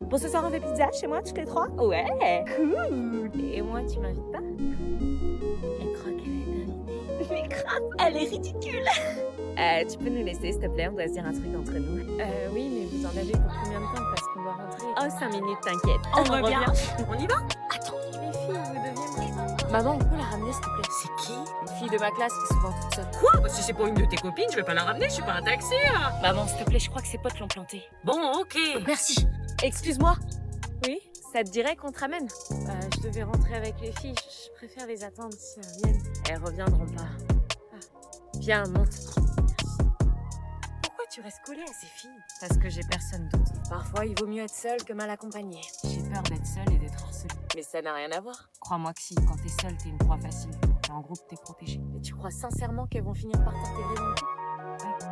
Pour ce soir, on fait pizza chez moi, toutes les trois? Ouais. Cool. Et moi, tu m'invites pas? Elle croit qu'elle est invitée. Mais grave, elle est ridicule. Tu peux nous laisser, s'il te plaît, on doit se dire un truc entre nous. Oui, mais vous en avez pour combien de temps? Parce qu'on doit rentrer. Oh, 5 minutes, t'inquiète. On revient. On y va? Attends, les filles, vous deviez me... Maman, on peut la ramener, s'il te plaît? C'est qui? Une fille de ma classe qui est souvent toute seule. Quoi? Bah, si c'est pour une de tes copines, je vais pas la ramener, je suis pas un taxi. Hein. Maman, s'il te plaît, je crois que ses potes l'ont plantée. Bon, ok. Merci. Excuse-moi. Oui, ça te dirait qu'on te ramène? Je devais rentrer avec les filles. Je préfère les attendre si elles viennent. Elles reviendront pas. Viens, monte. Pourquoi tu restes collée à ces filles? Parce que j'ai personne d'autre. Parfois, il vaut mieux être seule que mal accompagnée. J'ai peur d'être seule et d'être harcelée. Mais ça n'a rien à voir. Crois-moi que si, quand t'es seule, t'es une proie facile. Et en groupe, t'es protégée. Et tu crois sincèrement qu'elles vont finir par t'intégrer dans le groupe?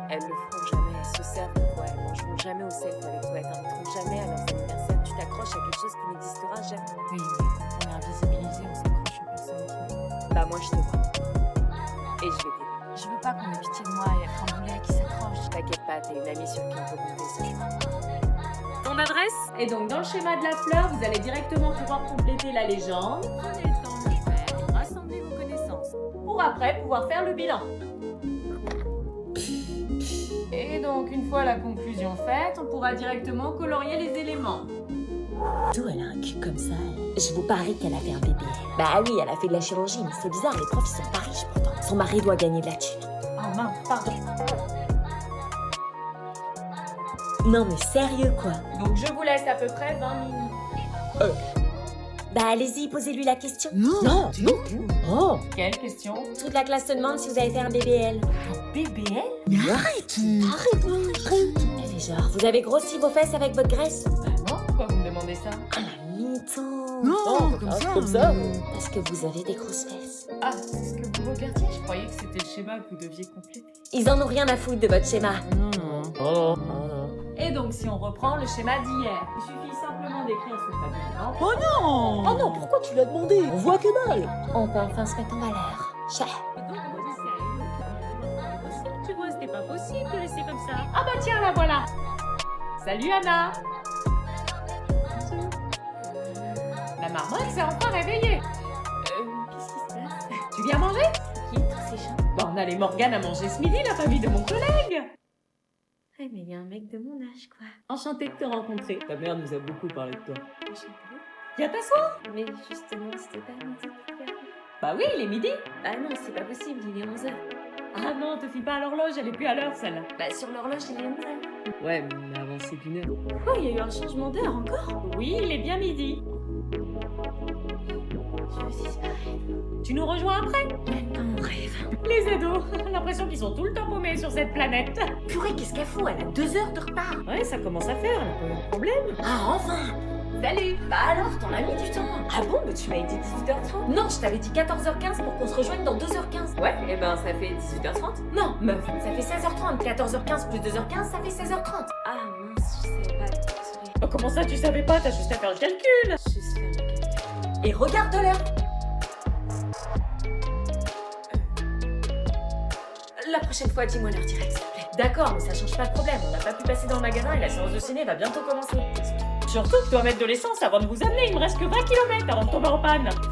Elles le feront jamais, elles se servent de toi, elles mangeront jamais au self avec toi, elles t'inviteront jamais à leurs anniversaires, tu t'accroches à quelque chose qui n'existera jamais. Oui, mais quand on est invisibilisé, on s'accroche aux personnes qui nous... Bah moi je te vois. Et je vais t'aider. Je veux pas qu'on ait pitié de moi et être un boulet qui s'accroche. T'inquiète pas, t'es une amie sur qui on peut compter ce soir. Ton adresse? Et donc dans le schéma de la fleur, vous allez directement pouvoir compléter la légende Prenez le temps de le faire, rassemblez vos connaissances. pour après pouvoir faire le bilan. Et donc une fois la conclusion faite, on pourra directement colorier les éléments. D'où elle a un cul comme ça? Je vous parie qu'elle a fait un bébé. Bah oui, elle a fait de la chirurgie, mais c'est bizarre, les profs ils sont pas riches pourtant. Son mari doit gagner de la thune. Oh mince, pardon. Non mais sérieux quoi? Donc je vous laisse à peu près 20 minutes. Bah allez-y, posez-lui la question. Non. Oh! Quelle question? Toute la classe se demande si vous avez fait un BBL. BBL? Mais arrête. Elle fait genre, vous avez grossi vos fesses avec votre graisse? Bah non, pourquoi vous me demandez ça? Ah la mytho! Non, comme ça. Parce que vous avez des grosses fesses. Ah, c'est ce que vous regardiez? Je croyais que c'était le schéma que vous deviez compléter. Ils en ont rien à foutre de votre schéma. Et donc si on reprend le schéma d'hier, il suffit simplement d'écrire sur le papier blanc. Oh non, pourquoi tu l'as demandé? On voit que dalle. On peut enfin se mettre en valeur. Chais. Tu vois, c'était pas possible de laisser comme ça. Ah bah tiens, la voilà. Salut Anna. La marmotte s'est enfin réveillée. Qu'est-ce qui se passe? Tu viens manger? Qui tous ces gens? Bah on a les Morgane à manger ce midi, la famille de mon collègue. Ouais, mais il y a un mec de mon âge, quoi. Enchantée de te rencontrer. Ta mère nous a beaucoup parlé de toi. Enchantée. Viens t'asseoir. Mais justement, c'était pas midi tout à l'heure. Bah oui, il est midi. Ah non, c'est pas possible, il est 11h. Ah non, te fie pas à l'horloge, elle est plus à l'heure celle-là. Bah sur l'horloge, il est 11h. Ouais, mais avancé d'une heure. Quoi, il y a eu un changement d'heure encore? Oui, il est bien midi. Je veux disparaître. Tu nous rejoins après? Même pas mon rêve. Les ados, l'impression qu'ils sont tout le temps paumés sur cette planète. Purée, qu'est-ce qu'elle fout? Elle a 2 heures de retard. Ouais, ça commence à faire, elle a pas eu de problème. Ah enfin! Salut. Bah alors, t'en as mis du temps. Ah bon, mais tu m'avais dit 18h30? Non, je t'avais dit 14h15 pour qu'on se rejoigne dans 2h15. Ouais, et ben ça fait 18h30. Non, meuf, ça fait 16h30. 14h15 plus 2h15, ça fait 16h30. Ah mince, je savais pas, désolée. Oh, comment ça, tu savais pas? T'as juste à faire le calcul. Juste faire le calcul. Et regarde l'heure. La prochaine fois, dis-moi l'heure directe, s'il te plaît. D'accord, mais ça change pas de problème. On n'a pas pu passer dans le magasin et la séance de ciné va bientôt commencer. Surtout que je dois mettre de l'essence avant de vous amener. Il me reste que 20 km avant de tomber en panne. 20 km.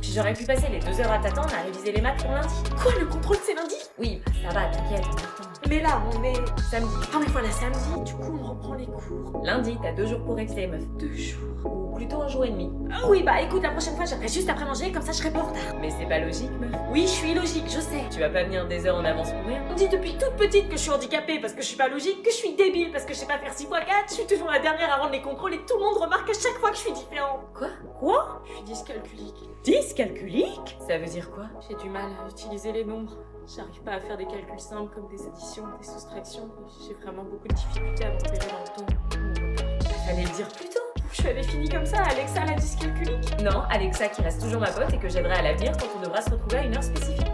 Puis j'aurais pu passer les 2 heures à t'attendre à réviser les maths pour lundi. Quoi, le contrôle c'est lundi? Oui, bah ça va, t'inquiète, on a le temps. Mais là, on est Samedi. Ah mais voilà, samedi, du coup on reprend les cours. Lundi, t'as 2 jours pour réviser, meuf. 2 jours. Ou plutôt 1 jour et demi. Ah oui, bah écoute, la prochaine fois j'aimerais juste après manger, comme ça je serai pas en retard. Mais c'est pas logique, meuf. Oui, je suis logique, je sais. Tu vas pas venir des heures en avance pour rien. On dit depuis toute petite que je suis handicapée parce que je suis pas logique, que je suis débile parce que je sais pas faire 6 x 4, je suis toujours la dernière à rendre les contrôles et tout le monde remarque à chaque fois que je suis différente. Quoi? Quoi? Je suis dyscalculique. Dyscalculique? Ça veut dire quoi? J'ai du mal à utiliser les nombres. J'arrive pas à faire des calculs simples comme des additions, des soustractions. J'ai vraiment beaucoup de difficultés à me repérer dans le temps. Fallait le dire plus tôt. Je l'avais fini comme ça, Alexa la dyscalculique. Non, Alexa qui reste toujours ma pote et que j'aiderai à l'avenir quand on devra se retrouver à une heure spécifique.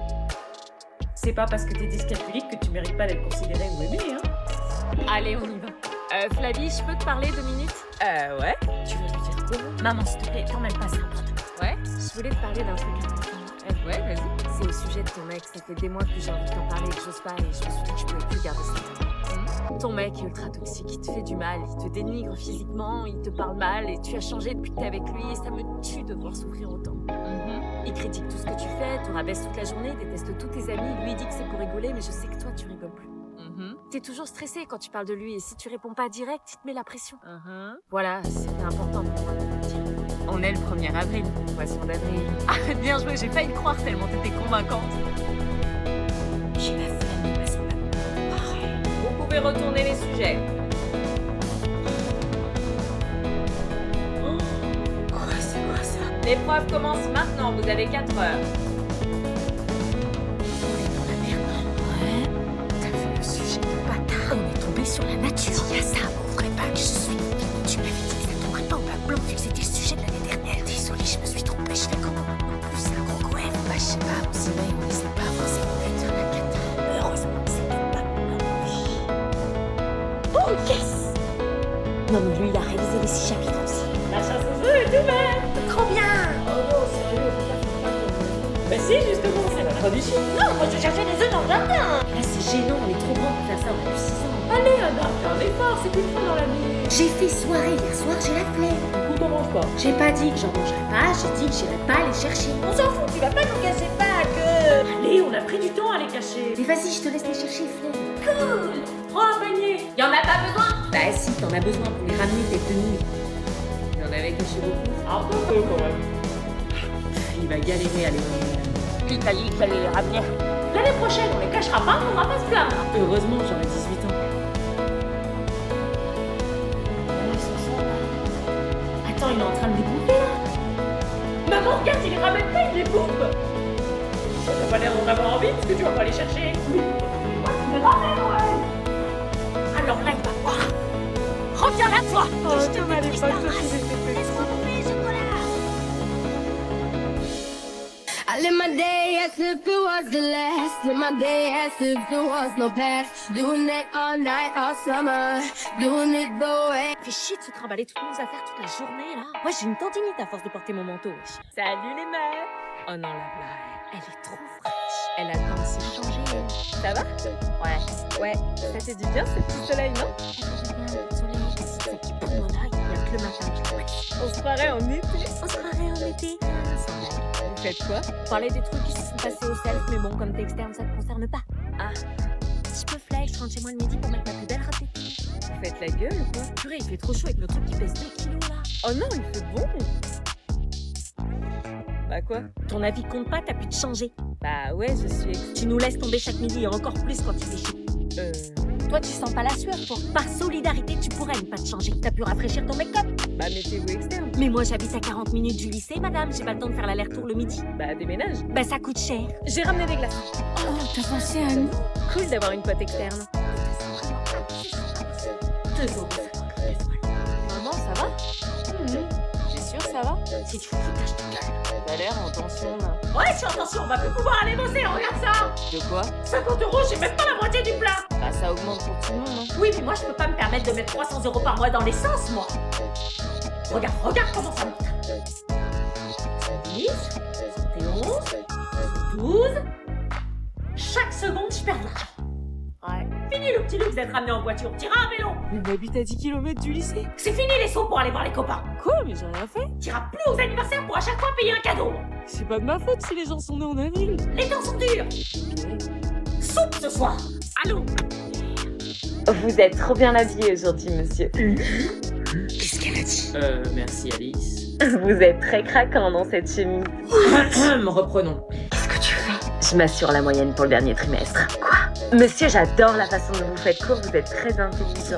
C'est pas parce que t'es dyscalculique que tu mérites pas d'être considérée ou aimée, hein. Allez, on y va. Flavie, je peux te parler 2 minutes? Ouais. Tu veux lui dire quoi? Maman, s'il te plaît, t'en même pas, c'est important. Ouais? Je voulais te parler d'un truc important. Ouais, vas-y. C'est au sujet de ton mec, ça fait des mois que j'ai envie de t'en parler et que j'ose pas et je me suis dit que je pouvais plus garder ça. Ton mec est ultra toxique, il te fait du mal, il te dénigre physiquement, il te parle mal et tu as changé depuis que t'es avec lui et ça me tue de voir souffrir autant. Il critique tout ce que tu fais, te rabaisse toute la journée, déteste tous tes amis, lui dit que c'est pour rigoler mais je sais que toi tu rigoles plus. T'es toujours stressé quand tu parles de lui et si tu réponds pas direct, il te met la pression. Voilà, c'était important pour moi de te le dire. On est le 1er avril, poisson d'avril. Ah, bien joué, j'ai failli croire tellement t'étais convaincante. J'ai la flemme de passer ma Vous pouvez retourner les sujets. Quoi, c'est quoi ça? L'épreuve commence maintenant, vous avez 4 heures. On est dans la merde. Ouais. T'as vu le sujet de bâtard? On est tombé sur la nature. Il y a ça, mon vrai bac, je suis. Tu m'avais dit que ça tomberait pas au bac blanc vu que c'était le sujet de l'année dernière. Désolée, je me suis trompée, je fais comment? En plus, c'est un gros goël. Bah, je sais pas, on s'éveille, on essaie pas forcément d'être sur la cata. Heureusement que c'est le bac blanc, oui. Oh, yes! Non, mais lui, il a révisé les 6 chapitres aussi. La chasse aux œufs est ouverte. Trop bien! Oh non, sérieux, faut pas faire ça. Bah si, justement, c'est la tradition. Non, moi je cherchais des œufs dans le jardin! Là, c'est gênant, on est trop grand pour faire ça, on a plus 6 ans. Allez, Anna, fais un effort, c'est qu'une fois dans la vie. J'ai fait soirée hier soir, j'ai la flemme. Du coup, t'en manges pas. J'ai pas dit que j'en mangerais pas, j'ai dit que j'irais pas les chercher. On s'en fout, tu vas pas nous casser pas que... Allez, on a pris du temps à les cacher. Mais vas-y, je te laisse les chercher, flemme. Cool. Prends un panier. Y'en a pas besoin. Bah si, t'en as besoin pour les ramener tête de nouilles. Il y en avait caché beaucoup. Un peu quand même. Il va galérer à les ramener. Il t'a dit qu'il fallait les ramener. L'année prochaine, on les cachera pas, on va pas se plaindre. Heureusement, j'aurai 18 ans. Attends, il est en train de les bouffer là. Maman, regarde, il les ramène pas, il les bouffe. Ça t'a pas l'air d'en avoir envie parce que tu vas pas les chercher. Oui. Moi, tu les ramènes, ouais. Alors là, il va voir. Reviens là, toi. Oh, Tom, à l'époque, ça faisait Laisse-moi bouffer, chocolat. I live my day as if it was the last. Live my day as if there was no past. Doing it all night, all summer. Doing it the way. Fais chier de se trimballer toutes nos affaires toute la journée, là. Moi, j'ai une tendinite à force de porter mon manteau, wesh. Salut les meufs. Oh non, la blague. Elle est trop fraîche. Elle a le temps de se changer. Ça va? Ouais. Ça fait du bien, ce petit soleil, non? Ça fait du bien, le soleil, c'est ça qui prend mon œil. Il y a que le matin que je l'apprécie. On se croirait en été. On se croirait en été. Vous faites quoi? Parler des trucs qui se sont passés au self, mais bon, comme t'es externe, ça te concerne pas. Ah. Si je peux flex, je rentre chez moi le midi pour mettre ma plus belle robe d'été. Vous faites la gueule ou quoi? Purée, il fait trop chaud avec le truc qui pèse 2 kilos, là. Oh non, il fait bon. Bah quoi? Ton avis compte pas, t'as pu te changer. Bah ouais, je suis... Tu nous laisses tomber chaque midi et encore plus quand il fait chaud. Toi, tu sens pas la sueur, toi. Par solidarité, tu pourrais ne pas te changer. T'as pu rafraîchir ton make-up. Bah mettez-vous externe. Mais moi, j'habite à 40 minutes du lycée, madame. J'ai pas le temps de faire l'aller-retour le midi. Bah déménage. Bah, ça coûte cher. J'ai ramené des glaçons. Oh, t'as pensé à nous? Cool d'avoir une pote externe. Maman, ça va? T'es sûre ça va? Si tu foutage de gueule. T'as l'air en tension là. Ouais, je suis en tension, on va plus pouvoir aller bosser, regarde ça. De quoi? 50 €, j'ai même pas la moitié du plat. Bah ça augmente pour tout le monde, hein. Oui, mais moi, je peux pas me permettre de mettre 300 € par mois dans l'essence, moi. Regarde comment ça monte. 10, 71, 12. Chaque seconde, je perds de l'argent. Ouais. Fini le petit luxe d'être ramené en voiture, t'iras à vélo. Mais on habite à 10 km du lycée. C'est fini les sous pour aller voir les copains. Quoi? Mais j'ai rien fait. T'iras plus aux anniversaires pour à chaque fois payer un cadeau. C'est pas de ma faute si les gens sont nés en avril. Les temps sont durs. Soupe ce soir. Allô. Vous êtes trop bien habillé aujourd'hui, monsieur. Qu'est-ce qu'elle a dit? Merci Alice. Vous êtes très craquant dans cette chemise. Reprenons. Qu'est-ce que tu fais? Je m'assure la moyenne pour le dernier trimestre. Quoi? Monsieur, j'adore la façon dont vous faites cours, vous êtes très intelligent.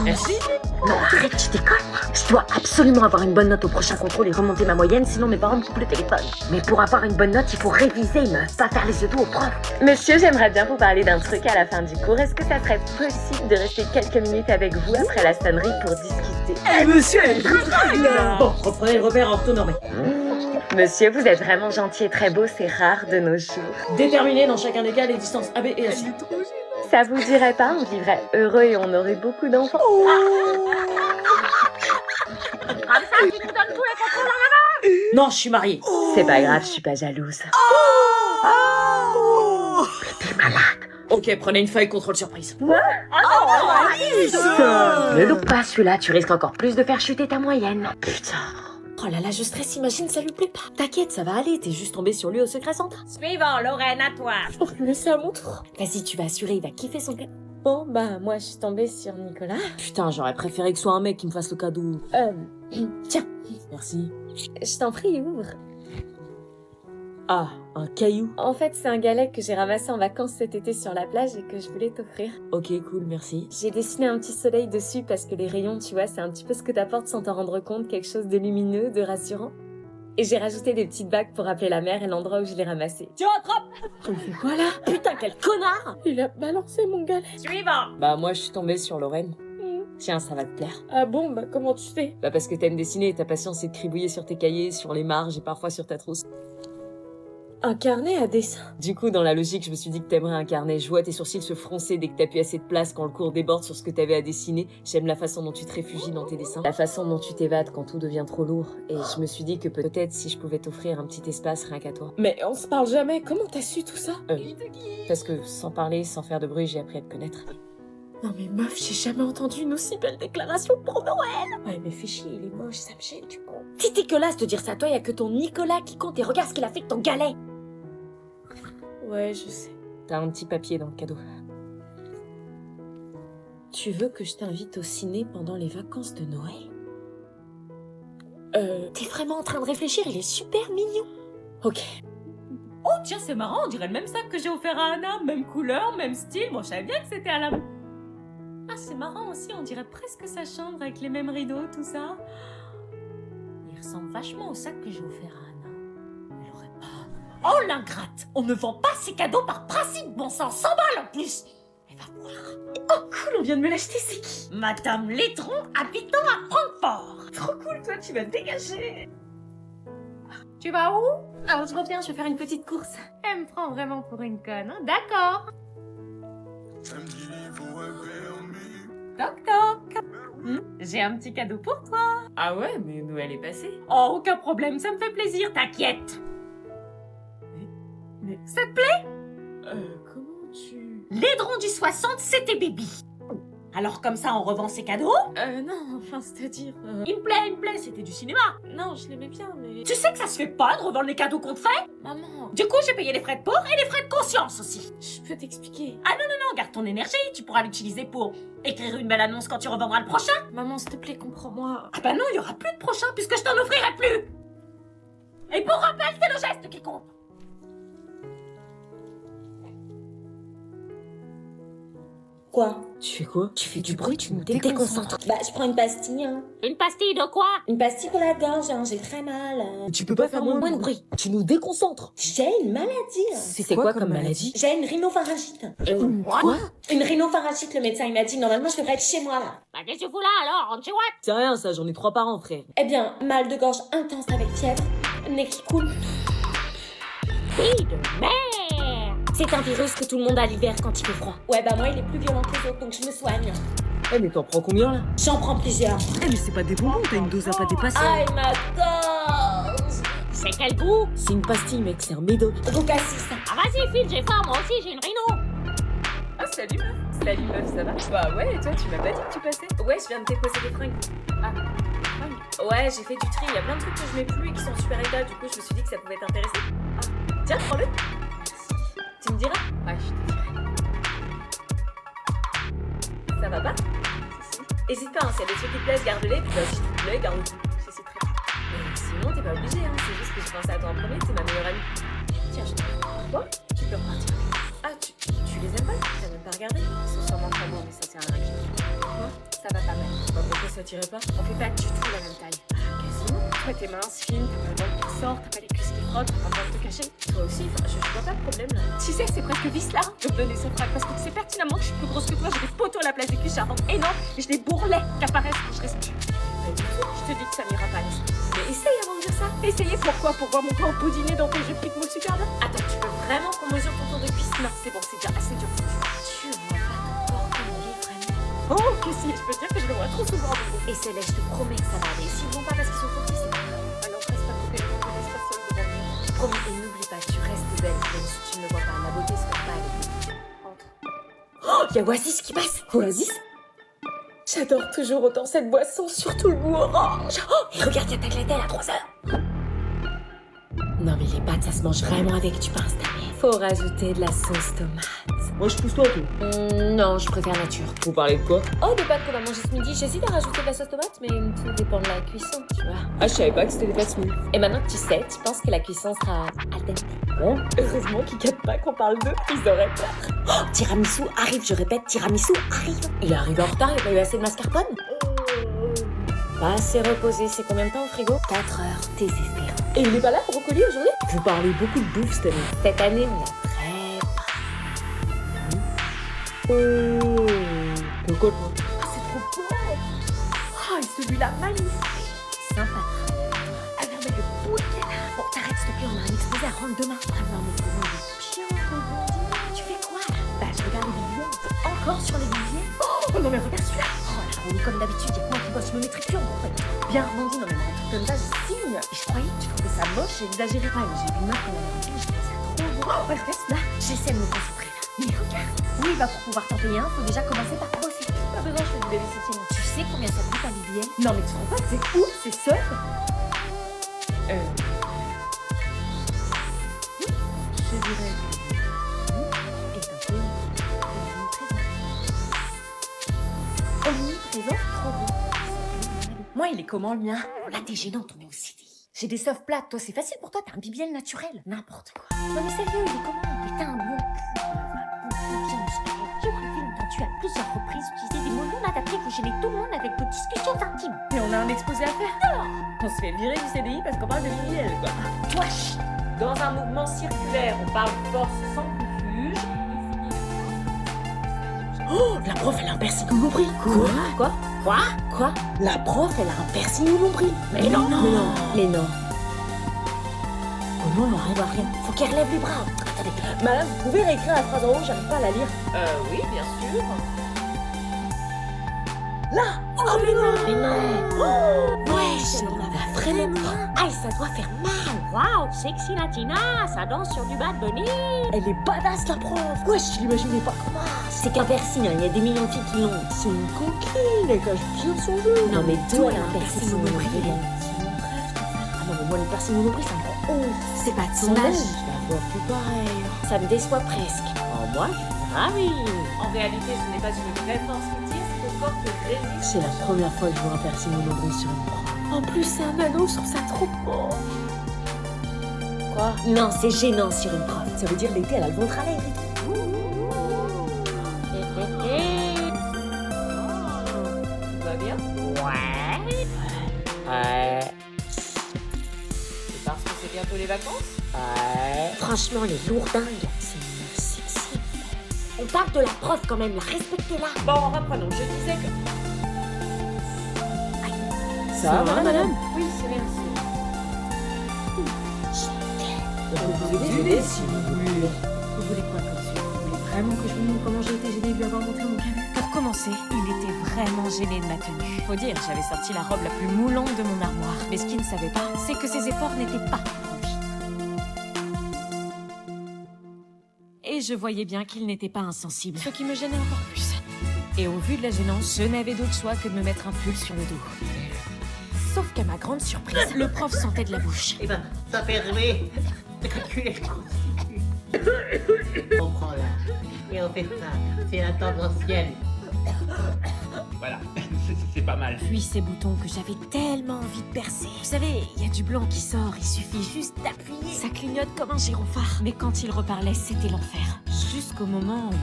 Merci. Non, arrête, tu déconnes. Je dois absolument avoir une bonne note au prochain contrôle et remonter ma moyenne, sinon mes parents me coupent le téléphone. Mais pour avoir une bonne note, il faut réviser, meuf, pas faire les yeux doux au prof. Monsieur, j'aimerais bien vous parler d'un truc à la fin du cours. Est-ce que ça serait possible de rester quelques minutes avec vous après la sonnerie pour discuter? Eh monsieur, elle est là. Bon, reprenez le repère en taux normé. Monsieur, vous êtes vraiment gentil et très beau, c'est rare de nos jours. Déterminé dans chacun des cas les distances AB et AC. Ça vous dirait pas, on vivrait heureux et on aurait beaucoup d'enfants. Non, je suis mariée. C'est pas grave, je suis pas jalouse. T'es malade. Ok, prenez une feuille, contrôle surprise. Ne loupe pas celui-là, tu risques encore plus de faire chuter ta moyenne. Putain. Oh là là, je stresse, imagine, ça lui plaît pas. T'inquiète, ça va aller, t'es juste tombé sur lui au secret Santa. Suivant, Lorraine, à toi. Oh, mais c'est à mon tour. Vas-y, tu vas assurer, il va kiffer son cadeau. Bon, bah, moi, je suis tombée sur Nicolas. Putain, j'aurais préféré que ce soit un mec qui me fasse le cadeau. Tiens, Merci. je t'en prie, ouvre. Ah, un caillou. En fait, c'est un galet que j'ai ramassé en vacances cet été sur la plage et que je voulais t'offrir. Ok, cool, merci. J'ai dessiné un petit soleil dessus parce que les rayons, tu vois, c'est un petit peu ce que t'apportes sans t'en rendre compte, quelque chose de lumineux, de rassurant. Et j'ai rajouté des petites bagues pour rappeler la mer et l'endroit où je l'ai ramassé. Tu attrapes. On fait quoi là? Putain, quel connard! Il a balancé mon galet. Suivant. Bah, moi, je suis tombée sur Lorraine. Tiens, ça va te plaire. Ah bon, bah comment tu fais? Bah, parce que t'aimes dessiner et ta passion, c'est de cribouiller sur tes cahiers, sur les marges et parfois sur ta trousse. Un carnet à dessin. Du coup, dans la logique, je me suis dit que t'aimerais un carnet. Je vois tes sourcils se froncer dès que t'as plus assez de place quand le cours déborde sur ce que t'avais à dessiner. J'aime la façon dont tu te réfugies dans tes dessins, la façon dont tu t'évades quand tout devient trop lourd. Et je me suis dit que peut-être si je pouvais t'offrir un petit espace rien qu'à toi. Mais on se parle jamais, comment t'as su tout ça? Parce que sans parler, sans faire de bruit, j'ai appris à te connaître. Non mais meuf, j'ai jamais entendu une aussi belle déclaration pour Noël. Ouais mais fais chier, il est moche, ça me gêne, tu con. T'es dégueulasse de dire ça à toi, y a que ton Nicolas qui compte et regarde ce qu'il a fait de ton galet. Ouais, je sais. T'as un petit papier dans le cadeau. Tu veux que je t'invite au ciné pendant les vacances de Noël? T'es vraiment en train de réfléchir, il est super mignon. Ok. Oh tiens, c'est marrant, on dirait le même sac que j'ai offert à Anna. Même couleur, même style. Bon, je savais bien que c'était à la... Ah, c'est marrant aussi, on dirait presque sa chambre avec les mêmes rideaux, tout ça. Il ressemble vachement au sac que j'ai offert à Anna. Elle aurait pas... Oh l'ingrate! On ne vend pas ses cadeaux par principe, bon sang, 100 balles en plus! Elle va voir. Oh cool, on vient de me l'acheter, c'est qui? Madame Laitron, habitant à Francfort. Trop cool, toi, tu vas te dégager. Tu vas où? Alors je reviens, je vais faire une petite course. Elle me prend vraiment pour une conne, hein? D'accord. Toc toc. J'ai un petit cadeau pour toi. Ah ouais, mais Noël est passé. Oh, aucun problème, ça me fait plaisir, t'inquiète. Mais... Ça te plaît? Comment tu... Laidron du 60, c'était Bibi. Alors comme ça, on revend ses cadeaux? Non, enfin, c'est-à-dire... Il me plaît, c'était du cinéma. Non, je l'aimais bien, mais... Tu sais que ça se fait pas de revendre les cadeaux qu'on te fait? Maman, Du coup, j'ai payé les frais de port et les frais de conscience aussi. je peux t'expliquer. Non, garde ton énergie, tu pourras l'utiliser pour écrire une belle annonce quand tu revendras le prochain. Maman, s'il te plaît, comprends-moi. Ah bah non, il y aura plus de prochain puisque je t'en offrirai plus. Et pour rappel, c'est le geste qui compte. Quoi? Tu fais quoi? Tu fais du bruit, tu me déconcentres. Bah, je prends une pastille, hein. Une pastille de quoi? Une pastille pour la gorge, hein, j'ai très mal. Tu peux pas faire moins de bruit. Tu nous déconcentres. J'ai une maladie. C'est quoi comme maladie? J'ai une rhinopharyngite. Quoi? Une rhinopharyngite, le médecin il m'a dit, normalement je devrais être chez moi là. Bah qu'est-ce que tu fous là alors? On chez what? C'est rien ça, j'en ai 3 par an, frère. Eh bien, mal de gorge intense avec fièvre, nez qui coule. Fille de merde! C'est un virus que tout le monde a l'hiver quand il fait froid. Ouais, bah moi il est plus violent que les autres, donc je me soigne. Eh mais t'en prends combien là? J'en prends plusieurs. Eh mais c'est pas des bonbons, t'as une dose à pas dépasser. Aïe ma gorge. C'est quel goût? C'est une pastille mec, c'est un médoc. Rocassis. Ah vas-y file, j'ai faim, moi aussi j'ai une rhino. Ah, salut meuf. Salut meuf, ça va? Bah ouais, et toi, tu m'as pas dit que tu passais? Ouais, je viens de déposer des fringues. Ah, fringues? Ouais, j'ai fait du tri, il y a plein de trucs que je mets plus et qui sont en super état, du coup je me suis dit que ça pouvait t'intéresser. Ah, tiens, prends-le. Tu me diras? Ouais, je te dirai. Ça va pas? Si. Hésite pas, hein, s'il y a des trucs qui te plaisent, garde-les, puis bah, si tu te plais, garde tout. C'est très bien. Mais sinon, t'es pas obligé, hein, c'est juste que je pensais à toi en premier, t'es ma meilleure amie. Tiens, je te... Quoi? Tu peux repartir. Ah, tu les aimes pas? T'as même pas regardé? Ils sont sûrement très bons, mais ça sert à rien que je... Quoi? Ça va pas mal. Bah pourquoi ça tirait pas? On fait pas du tout la même taille. Ah, quasiment. Toi, t'es mince, fine, t'as pas le ventre qui sort, t'as pas les cuisses qui frottent, t'as pas besoin de te cacher. Toi aussi, enfin, je vois pas de problème là. Tu sais, c'est presque vice là de me donner ce frac parce que tu sais pertinemment que je suis plus grosse que toi, j'ai des poteaux à la place des cuisses charpentes énormes et j'ai des bourrelets qui apparaissent quand je respire. Pas du tout, je te dis que ça n'ira pas. Mais essaye avant de dire ça. Essayez pourquoi? Pour voir mon corps boudiné dans tes jupes qui te moulent super bien. Attends, tu veux vraiment qu'on mesure ton tour de cuisse? Non, c'est bon, c'est déjà assez dur. Tu vois pas ton corps comme il est vraiment. Oh, que si, je peux te dire que je le vois trop souvent. Et Céleste, je te promets que ça va aller. S'ils vont pas parce qu'ils sont trop petits, c'est pas grave. Alors reste pas coupé, ne laisse pas seul devant moi. Promis, et n'oublie pas, tu restes belle, même si tu ne me vois pas. La beauté se fait pas avec les... Entre. y a Oasis qui passe. Oasis? J'adore toujours autant cette boisson, surtout le goût orange. Oh, et regarde, il y a tagliatelle à 3 heures. Non mais les pâtes, ça se mange vraiment avec du pain installé. Faut rajouter de la sauce tomate. Moi, je pousse toi, tout. Non, je préfère nature. Vous parlez de quoi? Oh, des pâtes qu'on a mangées ce midi, j'hésite à rajouter de la sauce tomate, mais tout dépend de la cuisson, tu vois. Ah, je savais pas que c'était des pâtes moules. Et maintenant que tu sais, tu penses que la cuisson sera al dente. Bon. Heureusement qu'ils captent pas qu'on parle d'eux, ils auraient peur. Oh, tiramisu arrive, je répète, tiramisu arrive. Il est arrivé en retard, il a pas eu assez de mascarpone. Pas assez reposé, c'est combien de temps au frigo? 4 heures, désespérant. Et il est pas là, brocoli, aujourd'hui? Vous parlez beaucoup de bouffe cette année. Cette année, on a très Pourquoi? Ah, c'est trop beau. Ah, et celui-là, magnifique. Sympa. Ah, non, mais le bout qu'elle a. Bon, t'arrêtes, s'il te plaît, on a un exposé à rendre demain. Ah non, mais comment il est bien, rebondis. Tu fais quoi, là? Bah, je regarde les billets. Encore sur les billets? Oh, non, mais regarde celui-là. Oh là, on est comme d'habitude, y'a que moi qui bosse, je me mettrai plus en fait. Bien rebondi, non, mais un truc comme ça, je signe. Et je croyais que tu trouvais ça moche, j'ai exagéré pas. Mais j'ai vu une meuf quand elle a dit, je trouvais ça trop beau. Oh, ouais, regarde celui-là. J'essaie de me concentrer, là. Mais regarde. Oui, bah, pour pouvoir t'en payer un, faut déjà commencer par bosser. Pas besoin, je fais du babysitting. Tu sais combien ça coûte un billet? Non, mais tu te rends pas que c'est ouf, c'est seul. Je dirais que et un peu omniprésent, trop beau. Moi, il est comment le mien? Là, t'es gênante, on est au CD. J'ai des soft plates, toi, c'est facile pour toi, t'as un BBL naturel. N'importe quoi. Non, mais sérieux, il est comment? Mais t'as un bon cul. Bien musclé. J'ai pris film tendu à plusieurs reprises, utiliser des mots non adaptés pour gêner tout le monde avec vos discussions intimes. Mais on a un exposé à faire. On se fait virer du CDI parce qu'on parle de BBL, quoi. Toi, chut. Dans un mouvement circulaire, on parle force sans refuge. Oh, la prof, elle a un piercing au nombril. Quoi? La prof, elle a un piercing au nombril. Mais non. Mais non. Oh non, elle voit rien. Faut qu'elle relève les bras. Attendez. Madame, vous pouvez réécrire la phrase en haut, j'arrive pas à la lire. Oui, bien sûr. Là. Oh, mais non. Oh, ouais, elle en a vraiment pas. Ah, ça doit faire mal. Waouh, sexy Latina, ça danse sur du bad bunny. Elle est badass, la prof. Ouais, je l'imaginais pas comment. C'est qu'un piercing, hein. Il y a des millions de filles qui l'ont. C'est une coquine, elle cache bien son jeu. Non, mais toi, elle a un piercing au nombril. C'est mon rêve. Ah non, mais moi, le piercing au nombril, ça me rend ouf. C'est pas de son âge. Je la vois plus pareil. Ça me déçoit presque. Oh, moi, je suis ravie. En réalité, ce n'est pas une vraie force qui tire, c'est ton corps qui résiste. C'est la première fois que je vois un piercing au nombril sur une prof. En plus, c'est un anneau, je trouve ça trop beau. Quoi? Non, c'est gênant sur une prof. Ça veut dire l'été, elle a le ventre à l'air et tout. Tout va bien? Ouais. C'est parce que c'est bientôt les vacances? Ouais. Franchement, les lourdingues, c'est une meuf sexy. On parle de la prof quand même, la respectez-la. Bon, reprenons. Je disais que... Ça va, madame? Oui, c'est merci. On peut vous aider si vous voulez. Vous voulez quoi comme suite? Vous voulez vraiment que je vous montre comment j'ai été gênée de lui avoir montré mon canapé? Pour commencer, il était vraiment gêné de ma tenue. Faut dire, j'avais sorti la robe la plus moulante de mon armoire. Mais ce qu'il ne savait pas, c'est que ses efforts n'étaient pas produits. Et je voyais bien qu'il n'était pas insensible, ce qui me gênait encore plus. Et au vu de la gênance, je n'avais d'autre choix que de me mettre un pull sur le dos. Sauf qu'à ma grande surprise, le prof sentait de la bouche. Eh ben, ça permet de calculer le constitut. On prend là. Et on fait ça. C'est la tendancielle. Voilà, c'est pas mal. Puis ces boutons que j'avais tellement envie de percer. Vous savez, il y a du blanc qui sort, il suffit juste d'appuyer. Ça clignote comme un gyrophare. Mais quand il reparlait, c'était l'enfer. Jusqu'au moment où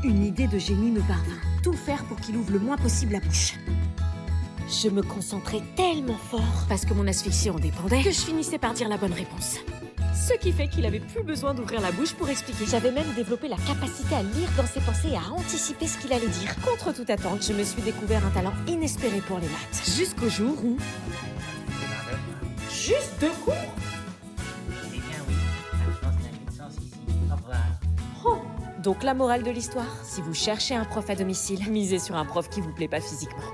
une idée de génie me parvint. Tout faire pour qu'il ouvre le moins possible la bouche. Je me concentrais tellement fort, parce que mon asphyxie en dépendait, que je finissais par dire la bonne réponse. Ce qui fait qu'il avait plus besoin d'ouvrir la bouche pour expliquer. J'avais même développé la capacité à lire dans ses pensées et à anticiper ce qu'il allait dire. Contre toute attente, je me suis découvert un talent inespéré pour les maths. Jusqu'au jour où... Juste 2 cours? Eh bien oui, la chance n'a qu'une sens ici. Au revoir. Donc la morale de l'histoire, si vous cherchez un prof à domicile, misez sur un prof qui vous plaît pas physiquement.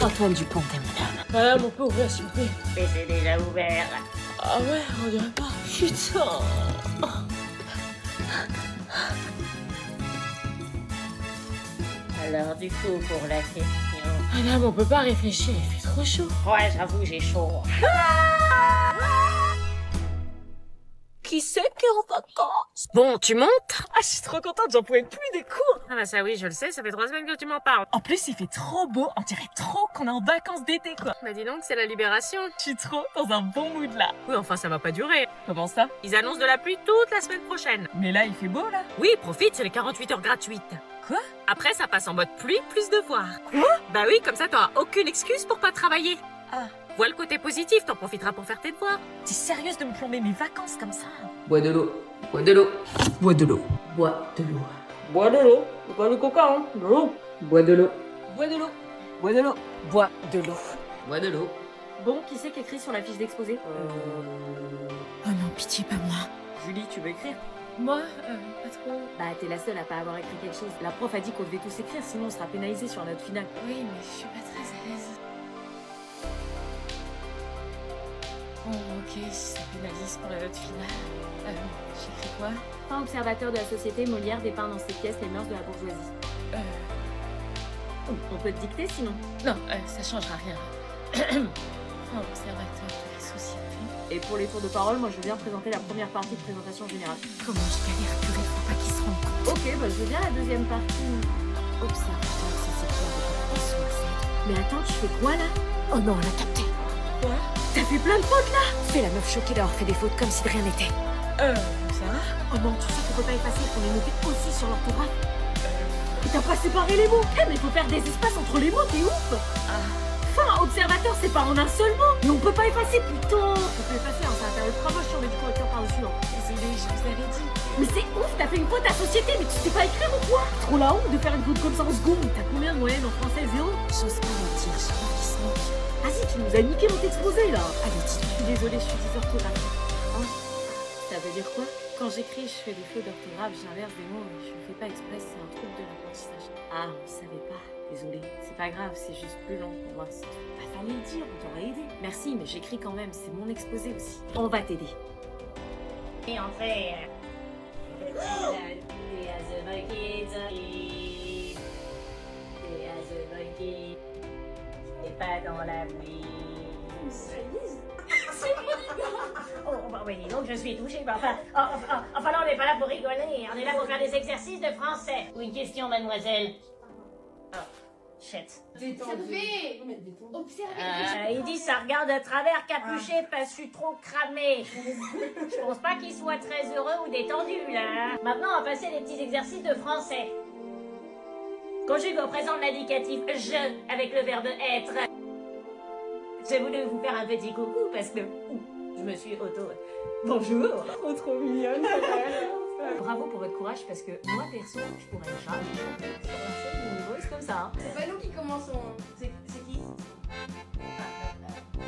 Oh Antoine Dupont est mon âme. Madame, on peut ouvrir s'il vous plaît. Mais c'est déjà ouvert. Ah ouais, on dirait pas. Putain. Alors du coup, pour la question... Madame, on peut pas réfléchir, il fait trop chaud. Ouais, j'avoue, j'ai chaud. Qui c'est qui est en vacances? Bon, tu montes? Ah, je suis trop contente, j'en pouvais plus des cours. Ah bah ça oui, je le sais, ça fait 3 semaines que tu m'en parles. En plus, il fait trop beau, on dirait trop qu'on est en vacances d'été, quoi. Bah dis donc, c'est la libération. Je suis trop dans un bon mood là. Oui, enfin ça va pas durer. Comment ça? Ils annoncent de la pluie toute la semaine prochaine. Mais là, il fait beau là. Oui, profite, c'est les 48 heures gratuites. Quoi? Après, ça passe en mode pluie plus devoirs. Quoi? Bah oui, comme ça t'auras aucune excuse pour pas travailler. Ah. Vois le côté positif, t'en profiteras pour faire tes devoirs. T'es sérieuse de me plomber mes vacances comme ça? Bois de l'eau. Bois de l'eau. Bois de l'eau. Bois de l'eau. Bois de l'eau. Pas du coca, hein. De l'eau. Bois de l'eau. Bois de l'eau. Bois de l'eau. Bois de l'eau. Bois de l'eau. Bon, qui c'est qui écrit sur la fiche d'exposé? Oh non, pitié, pas moi. Julie, tu veux écrire? Moi, pas trop. Bah t'es la seule à pas avoir écrit quelque chose. La prof a dit qu'on devait tous écrire, sinon on sera pénalisé sur la note finale. Oui, mais je suis pas très à l'aise. Bon, ok, si ça pénalise pour la note finale. J'écris quoi? Fin observateur de la société, Molière dépeint dans ses pièces les mœurs de la bourgeoisie. On peut te dicter sinon. Non, ça changera rien. Fin observateur de la société. Et pour les tours de parole, moi je viens présenter la première partie de présentation générale. Comment je galère, purée, faut pas qu'ils se rendent compte. Ok, bah je veux bien la deuxième partie. Observateur, ça s'écrit avec un S ou un Z. Mais attends, tu fais quoi là? Oh non, on a capté. Quoi? T'as fait plein de fautes là? Fais la meuf choquée d'avoir fait des fautes comme si de rien n'était. Ça va? Oh non, tu sais qu'on peut pas effacer, qu'on est noté aussi sur l'orthographe. Et t'as pas séparé les mots? Eh mais faut faire des espaces entre les mots, t'es ouf! Fin observateur, c'est pas en un seul mot! Mais on peut pas effacer, putain! On peut effacer, hein, ça va faire le travail sur les correcteurs par-dessus. Hein. Désolée, je vous avais dit. Mais c'est ouf, t'as fait une faute à société, mais tu sais pas écrire ou quoi? Trop la honte de faire une faute comme ça en seconde. T'as combien de moyenne en français? 0? J'ose pas le dire, j'ai peur qu'il se moque. Vas-y, tu nous as niqué notre exposé là! Allez, dis-le. Je suis désolée, je suis dysorthographique. Hein? Ça veut dire quoi? Quand j'écris, je fais des fautes d'orthographe, j'inverse des mots, mais je le fais pas exprès, c'est un trouble de l'apprentissage. Ah, on savait pas. Désolée. C'est pas grave, c'est juste plus long pour moi, c'est tout. Bah, fallait le dire, on t'aurait aidé. Merci, mais j'écris quand même, c'est mon exposé aussi. On va t'aider. Et on fait... Et pas dans la pluie. Oh, bah oui, donc je suis touchée. Bah, enfin, là, on n'est pas là pour rigoler. On est là pour faire des exercices de français. Ou une question, mademoiselle. Oh, shit. Observez. Il dit ça regarde à travers, capuché, pas su trop cramé. Je pense pas qu'il soit très heureux ou détendu, là. Maintenant, on va passer les petits exercices de français. Conjugue au présent de l'indicatif je avec le verbe être. J'ai voulu vous faire un petit coucou parce que je me suis auto... Bonjour. Oh, trop mignonne. Bravo pour votre courage, parce que moi, perso, je pourrais jamais chanter mon niveau, c'est comme ça. Hein. C'est pas nous qui commençons. C'est qui?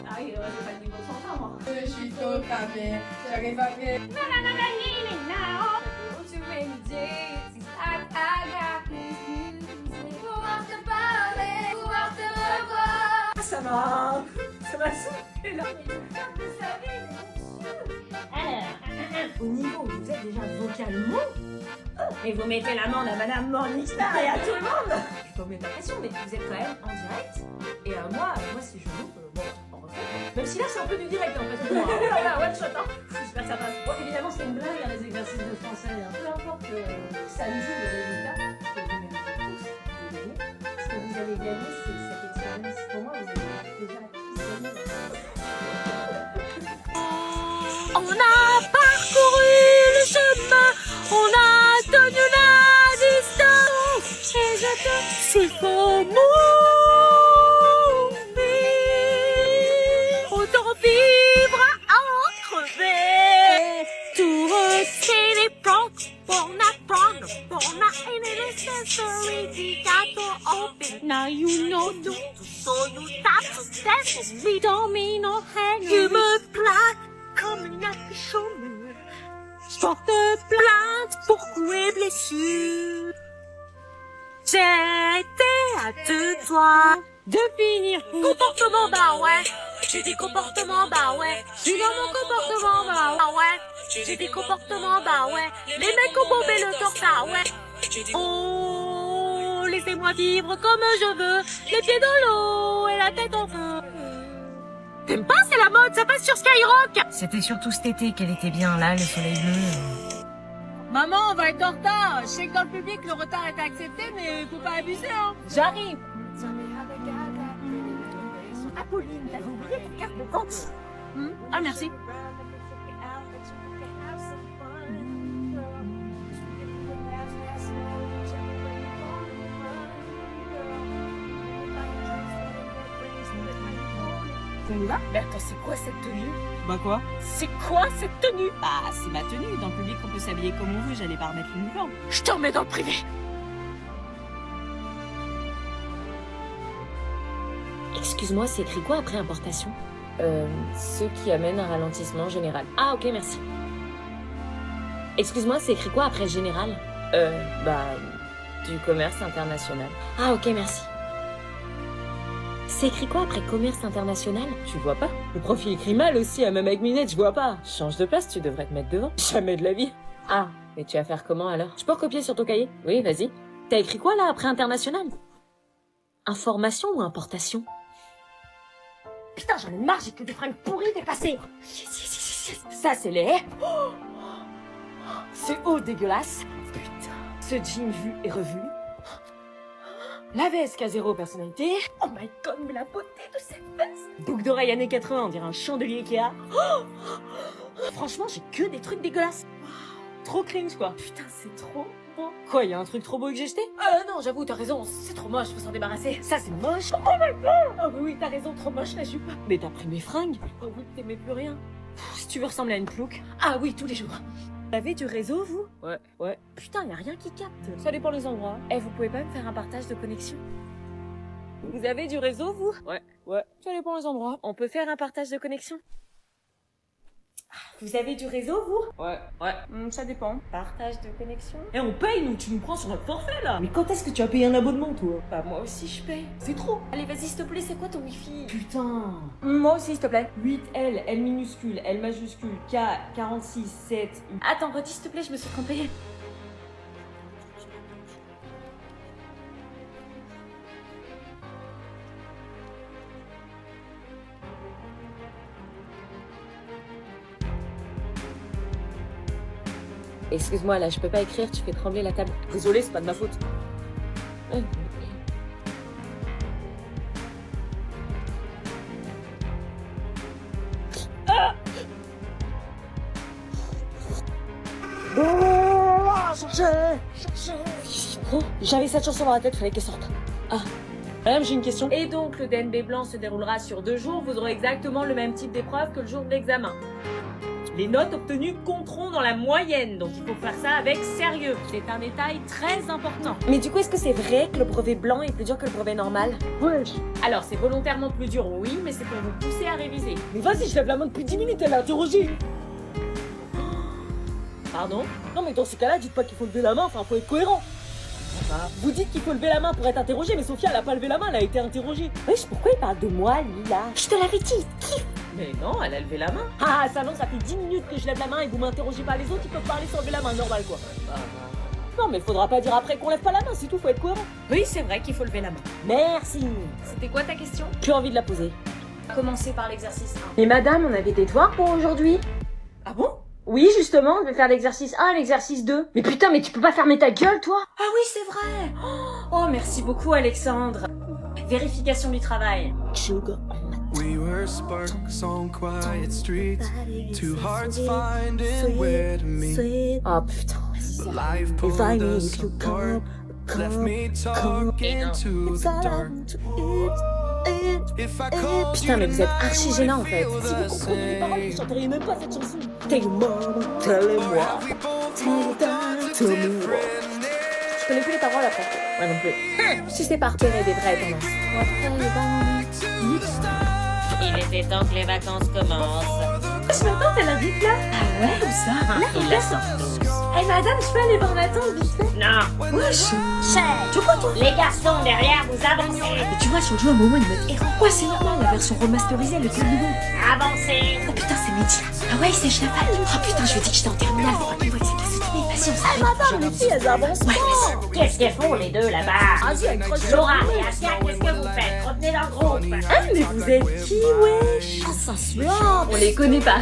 Ah oui, j'ai pas le niveau de chanteur, moi. Je suis trop cramée. J'arrive à faire. Ça m'a soufflé là. Alors, au niveau où vous êtes déjà vocalement, et vous mettez l'amende à Madame Morningstar et à tout le monde. Je peux vous mettre la pression, mais vous êtes quand même en direct. Et moi, si je loupe, bon, on refait. Même si là, c'est un peu du direct, en fait. Moi, Voilà, one shot, hein. J'espère que ça passe. Bon, évidemment, c'est une blague, hein, les exercices de français. Hein. Peu importe samedi le résultat, que vous méritez tous de gagner. Ce que vous avez gagné, c'est cette expérience. Pour moi, vous avez déjà tous gagné. On a parcouru le chemin, on a tenu la distance, et je te suis pour mourir. Autant vivre à en crever. Tout retirer les plans pour apprendre, pour not necessary, got to open. Now you know, so you stop to dance, we don't mean no hangers. Tu me plaques comme une affichonneur. Je porte plainte pour coups et blessures. J'étais à deux doigts de finir. Comportement, bah ouais. J'ai des comportements, bah ouais. Je suis dans mon comportement, bah ouais. J'ai des comportements, bah ouais. Les mecs ont bombé le torse, ah ouais. Oh, laissez-moi vivre comme je veux. Les pieds dans l'eau et la tête en feu. T'aimes pas, c'est la mode, ça passe sur Skyrock. C'était surtout cet été qu'elle était bien là, le soleil bleu. Maman, on va être en retard. Je sais que dans le public, le retard est accepté, mais faut pas abuser, hein. J'arrive. Apolline, t'avais oublié ta carte de compte. Ah, merci. On y va? Mais attends, c'est quoi cette tenue? Bah quoi? C'est quoi cette tenue? Bah c'est ma tenue, dans le public on peut s'habiller comme on veut, j'allais pas remettre l'uniforme. Je t'en mets dans le privé. Excuse-moi, c'est écrit quoi après importation? Ce qui amène un ralentissement général. Ah, ok, merci. Excuse-moi, c'est écrit quoi après général? Du commerce international. Ah, ok, merci. C'est écrit quoi après commerce international? Tu vois pas? Le profil écrit mal aussi, même avec mes lunettes, je vois pas. Change de place, tu devrais te mettre devant. Jamais de la vie. Ah, mais tu vas faire comment alors? Je peux recopier sur ton cahier? Oui, vas-y. T'as écrit quoi là après international? Information ou importation? Putain, j'en ai marre, j'ai que des fringues pourries dépassées. Ça, c'est laid. Oh, ce haut dégueulasse. Putain, ce jean vu et revu. La veste qui a zéro personnalité. Oh my god, mais la beauté de cette veste. Boucle d'oreille années 80, on dirait un chandelier Ikea. Oh, franchement, j'ai que des trucs dégueulasses. Trop cringe, quoi. Putain, c'est trop beau. Quoi, y a un truc trop beau que j'ai jeté? Non, j'avoue, t'as raison, c'est trop moche, faut s'en débarrasser. Ça, c'est moche. Oh my god. Oh oui, t'as raison, trop moche la jupe. Mais t'as pris mes fringues? Oh oui, t'aimais plus rien. Si tu veux ressembler à une plouc. Ah oui, tous les jours. Vous avez du réseau, vous? Ouais. Putain, y a rien qui capte. Ça dépend les endroits. Vous pouvez pas me faire un partage de connexion? Vous avez du réseau, vous? Ouais. Ça dépend les endroits. On peut faire un partage de connexion? Vous avez du réseau, vous? Ouais. Ça dépend. Partage de connexion? On paye, nous, tu nous prends sur notre forfait là. Mais quand est-ce que tu as payé un abonnement, toi? Bah, moi aussi, je paye. C'est trop. Allez, vas-y, s'il te plaît, c'est quoi ton wifi? Putain. Moi aussi, s'il te plaît. 8L, L minuscule, L majuscule, K, 46, 7, U. Attends, redis, s'il te plaît, je me suis trompée. Excuse-moi, là, je peux pas écrire, tu fais trembler la table. Désolé, c'est pas de ma faute. Oh, j'avais cette chanson dans la tête, fallait qu'elle sorte. Ah, Madame, j'ai une question. Et donc, le DNB blanc se déroulera sur 2 jours. Vous aurez exactement le même type d'épreuve que le jour de l'examen. Les notes obtenues compteront dans la moyenne, donc il faut faire ça avec sérieux. C'est un détail très important. mais du coup, est-ce que c'est vrai que le brevet blanc est plus dur que le brevet normal? Alors, c'est volontairement plus dur, oui, mais c'est pour vous pousser à réviser. Mais vas-y, je lève la main depuis 10 minutes, elle a interrogé. Pardon? Non, mais dans ce cas-là, dites pas qu'il faut lever la main, enfin, faut être cohérent. Vous dites qu'il faut lever la main pour être interrogé, mais Sophia, elle a pas levé la main, elle a été interrogée. Wesh, pourquoi il parle de moi, lui, là? Je te l'avais dit. Mais non, elle a levé la main. Ah, ça non, ça fait 10 minutes que je lève la main et vous m'interrogez pas. Les autres, ils peuvent parler sans lever la main, normal, quoi. Non, mais faudra pas dire après qu'on lève pas la main, c'est tout, faut être cohérent. Oui, c'est vrai qu'il faut lever la main. Merci. C'était quoi ta question? Plus envie de la poser. Commencer par l'exercice 1. Mais madame, on avait des devoirs pour aujourd'hui. Ah bon? Oui, justement, on devait faire l'exercice 1 et l'exercice 2. Mais putain, mais tu peux pas fermer ta gueule, toi? Ah oui, c'est vrai. Oh, merci beaucoup, Alexandre. Vérification du travail. We were sparks on quiet streets, two hearts finding where to meet. Oh putain. But life pulled us apart, left me talking to the dark. If I called Putain, mais vous êtes archi gênant en fait. Si vous comprenez les paroles, vous chanteriez même pas cette chanson. Tell mama, tell-moi. Je connais plus les paroles après. Ouais, non plus. Si c'est par cœur et des vraies tendances. Il était temps que les vacances commencent. Je m'attends, elle habite là. Ah ouais, où ça? Il la sort tous. Eh madame, je peux aller voir Nathan vite fait? Non. Wesh. Chef. Tu vois toi? Les garçons derrière, vous avancez. Mais tu vois, sur le jeu, à un moment, il me dit ouais, c'est normal, la version remasterisée, elle est plus nouveau. Avancez. Oh putain, c'est Mehdi. Ah ouais, il sèche la balle. Oh putain, je lui ai dit que j'étais en terminale, faut pas qu'il voit que c'est de la soutenir. Vas-y, on s'arrête. Madame, les filles, elles avancent Ouais, pas. vas-y. Qu'est-ce qu'elles font les deux là-bas? Vas-y, elle creuse Laura et Asia, qu'est-ce que vous faites? Revenez dans le groupe. Ah, mais vous êtes qui, wesh? Ah, ça se lance. On les connaît pas.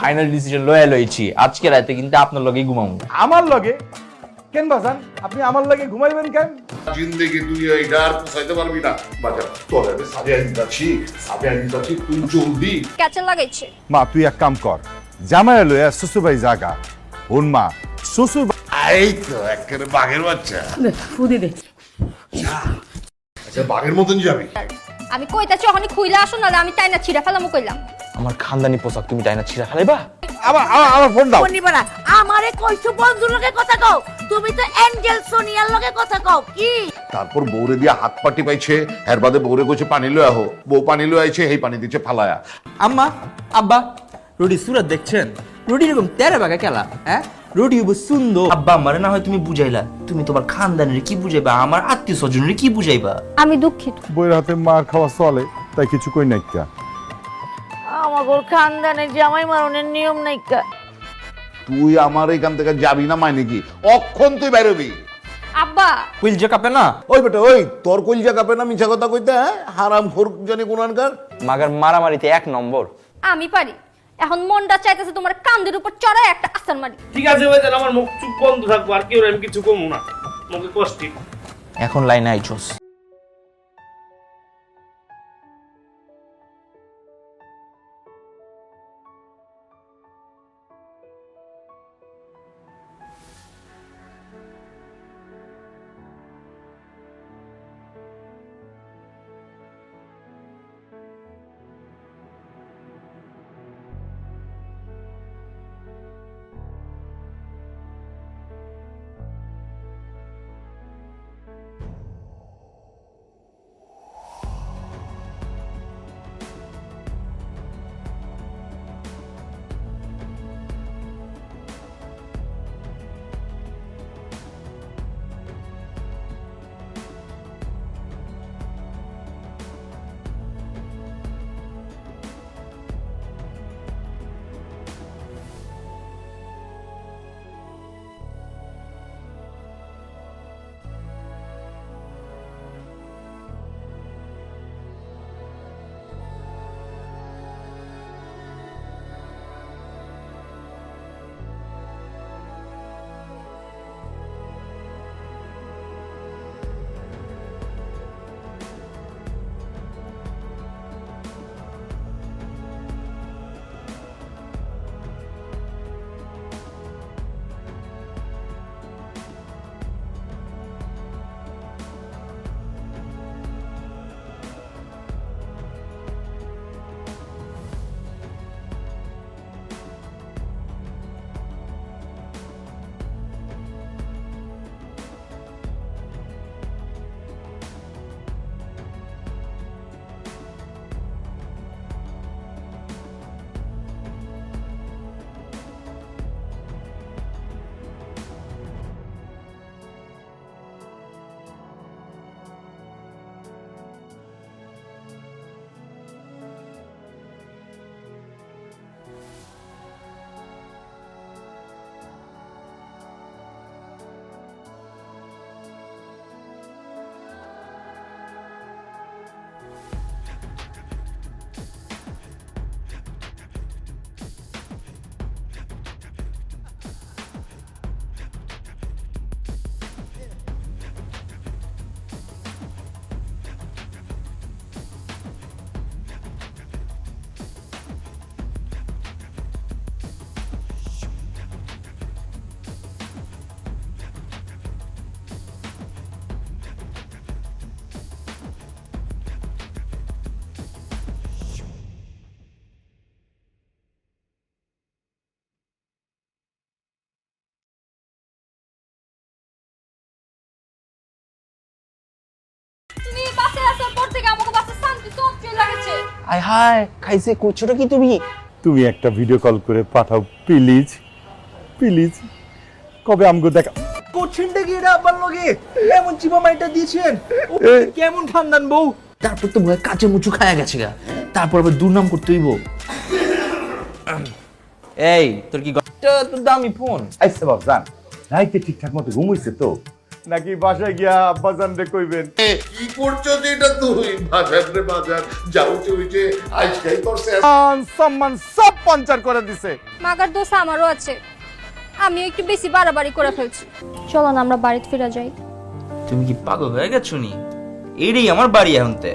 Final decision লয়ে লইছি আজকে রাতে কিন্তু আপনার লগেই ঘুমাবো। আমার লগে কেন বাজান? আপনি আমার লগে ঘুমাইবেন কেন? জিন্দেগি তুই এইটা আর পোষাইতে পারবি না। বাজার তোর আমি সাজিয়ে দিতাছি তুই জলদি ক্যাচে লাগাইছে। মা তুই এক কাম কর, জামাই লইয়া শ্বশুর বাড়ি জাগা। হন মা, শ্বশুর এই তো একেবারে বাঘের বাচ্চা। ফুদে দে। আচ্ছা বাঘের মতন যাবি? আমি কইতাছি ওখানে খুইলা আসো নালে আমি টাইনা ছিড়া ফেলামু কইলাম। আমার খানদানি পোশাক তুমি তাই না ছিঁড়া ফেলাইবা? আমার ফোন দাও। নিবারা আমারে কইছো বন্ধুর লগে কথা কও, তুমি তো অ্যাঞ্জেল সোনিয়ার লগে কথা কও কি? তারপর বউরে দিয়া হাত পাটি পাইছে, এর বাদে বউরে কইছে পানি লয়ে আহো, বউ পানি লয়ে আইছে, এই পানি দিচ্ছে ফালায়া। আম্মা আব্বা রুডি সুরত দেখছেন? রুডি এরকম তেরে বাগা খেলা, হ্যাঁ রুডি সুন্দর। আব্বা আমারে না হয় তুমি বুঝাইলা, তুমি তোমার খানদানের কি বুঝাইবা, আমার আত্মীয় স্বজনের কি বুঝাইবা? আমি দুঃখিত। বইয়ের হাতে মার খাওয়া চলে, তাই কিছু কই নাই কা। আমাগোর খানদানে জামাই মারনের নিয়ম নাই কা। তুই আমার এখান থেকে যাবি না মানে কি? অক্ষণ তুই বেরোবি। আব্বা কুইলজা কাপে না? ওই বেটা ওই তোর কইলজা কাপে না মিছা কথা কইতে, হ্যাঁ? হারাম খোর জানি কোনখানকার। মাগার মারামারিতে এক নম্বর। আমি পারি। এখন মনটা চাইতেছে তোমার কান্দের উপর চড়ায় একটা আসান মারি। ঠিক আছে ভাই, তাহলে আমার মুখ চুপ বন্ধ থাকবো, আর কেউ আমি কিছু কমু না, মুখে কষ্ট। এখন লাইনে আইছস। হায় হায় খাইছে করছোটা কি তুমি? তুমি একটা ভিডিও কল করে পাঠাও প্লিজ প্লিজ। কবে আমগো দেখা করছেনটা কি এটা আব্বার লগে? এমন চিপা মাইটা দিয়েছেন? ও, কেমন খানদান বউ? তারপর তো ভয় কাঁচে মুচু খায়া গেছে গা, তারপর আবার দুর্নাম করতে হইব। এই তোর কি তোর দামি ফোন? আইসা বাবজান রাইতে ঠিকঠাক মতো ঘুমাইছে তো নাকি বাসায় গিয়া আব্বাজান রে কইবেন? কি করছো যে এটা তুই? বাজার রে বাজার যাও চুইছে আজকাই করছে। সম্মান সব পাঞ্চার করে দিছে। মাগার দোষ আমারও আছে, আমি একটু বেশি বাড়াবাড়ি করে ফেলছি। চলো না আমরা বাড়িতে ফিরে যাই। তুমি কি পাগল হয়ে গেছো নি? এইটাই আমার বাড়ি এখনতে।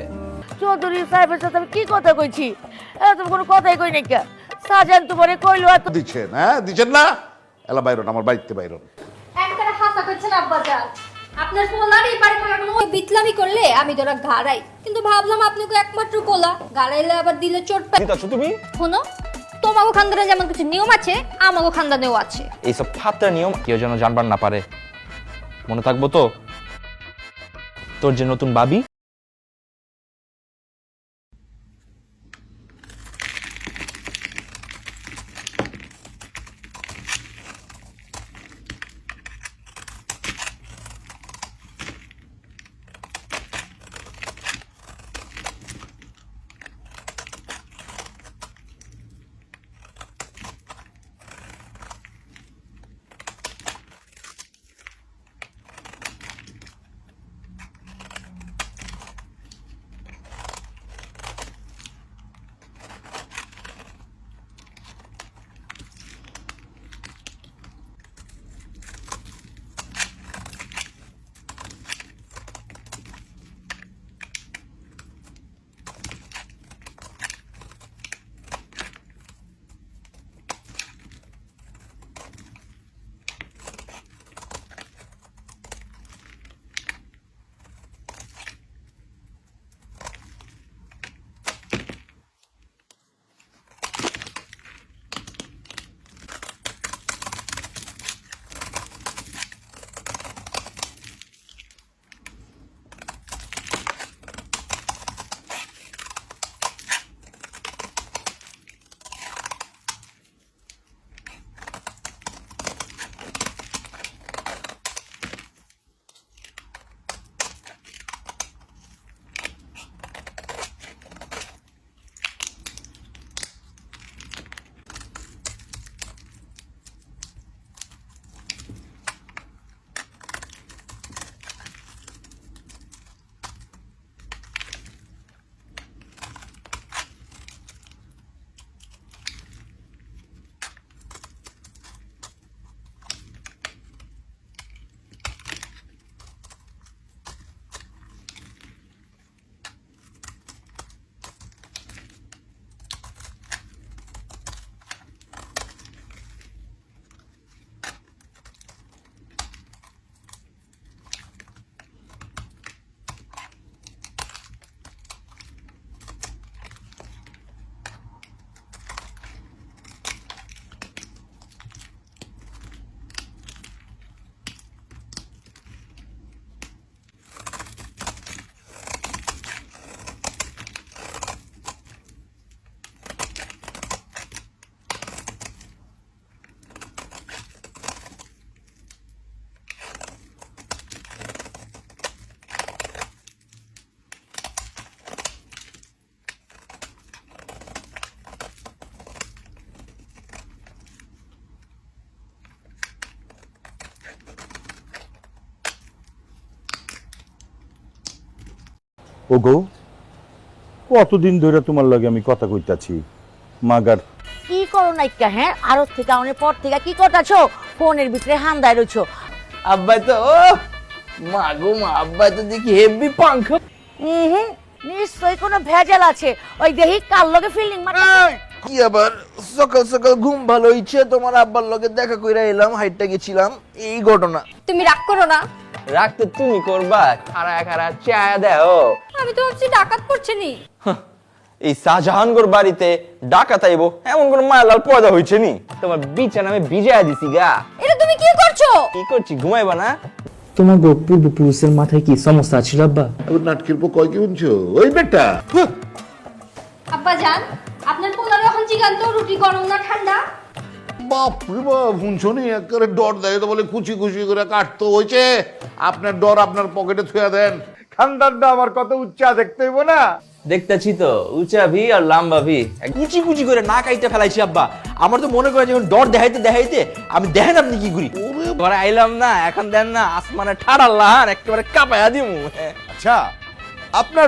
চৌধুরী সাহেবের সাথে আমি কি কথা কইছি? তুমি কোনো কথাই কই নাই কে? সাজান তোমারে কইলো এত দিচ্ছেন, হ্যাঁ দিচ্ছেন না? এলা বাইরন, আমার বাড়িতে বাইরন। একটা হাসা করছেন আব্বাজান, আপনার পোলার এই বাড়ি থাকা কোনো বিতলামি করলে আমি তোরা ঘাড়াই, কিন্তু ভাবলাম আপনাকে একমাত্র পোলা গাড়াইলে আবার দিলে চোট পাই। দিতাছো তুমি? শোনো, তোমাগো খানদানে যেমন কিছু নিয়ম আছে আমাগো খানদানেও আছে। এইসব ফাত্রা নিয়ম কেউ যেন জানবার না পারে, মনে থাকবো তো? তোর যে নতুন বাবি ওগো কতদিন ধরে তোমার লগে আমি কথা কইতাছি, মাগার কি করো নাইকা? হ্যাঁ আরো থেকে অনেক পর থেকে কি করতেছো? ফোনের ভিতরে হান্দায় রয়েছো। আব্বাই তো মা গো মা, আব্বাই তো দেখি হেভি পাঙ্খ। নিশ্চয়ই কোনো ভেজাল আছে। ওই দেখি কার লগে ফিল্ডিং মারতে। কি আবার সকাল সকাল ঘুম ভালো হইছে, তোমার আব্বার লগে দেখা কইরা এলাম, হাইটটা গেছিলাম, এই ঘটনা। তুমি রাগ করো না। রাখতে তুমি করবা, খাড়া খাড়া চায়া দাও। আমি তো ভাবছি ডাকাত পড়ছে নি। এই শাহজাহানগর বাড়িতে ডাকাত আইবো এমন কোন মায়ালাল পয়দা হইছে নি? তোমার বিছানা আমি ভিজায়া দিছি গা। এটা তুমি কি করছো? কি করছি, ঘুমাইবা না? তোমার গো পূর্বপুরুষের মাথায় কি সমস্যা ছিল আব্বা? নাটকের পর কয় কি শুনছো? ওই বেটা আব্বা জান আপনার পোলারে এখন জিগান তো রুটি গরম না ঠান্ডা? বাপ রে বাপ, শুনছনি একেবারে ডর দেয় তো বলে কুচি কুচি করে কাটতো হয়েছে। আপনার ডর আপনার পকেটে থুয়া দেন। খানদানটা আমার কত উচ্চা দেখতে হইব না? দেখতেছি তো উঁচা ভি আর লম্বা ভি কুচি কুচি করে না কাইটা ফেলাইছি আব্বা। আমার তো মনে করে যখন ডর দেখাইতে দেখাইতে আমি দেখেন আপনি কি করি ঘরে আইলাম না, এখন দেন না আসমানে ঠাড়াল্লাহান একেবারে কাঁপাইয়া দিমু। আচ্ছা, আপনার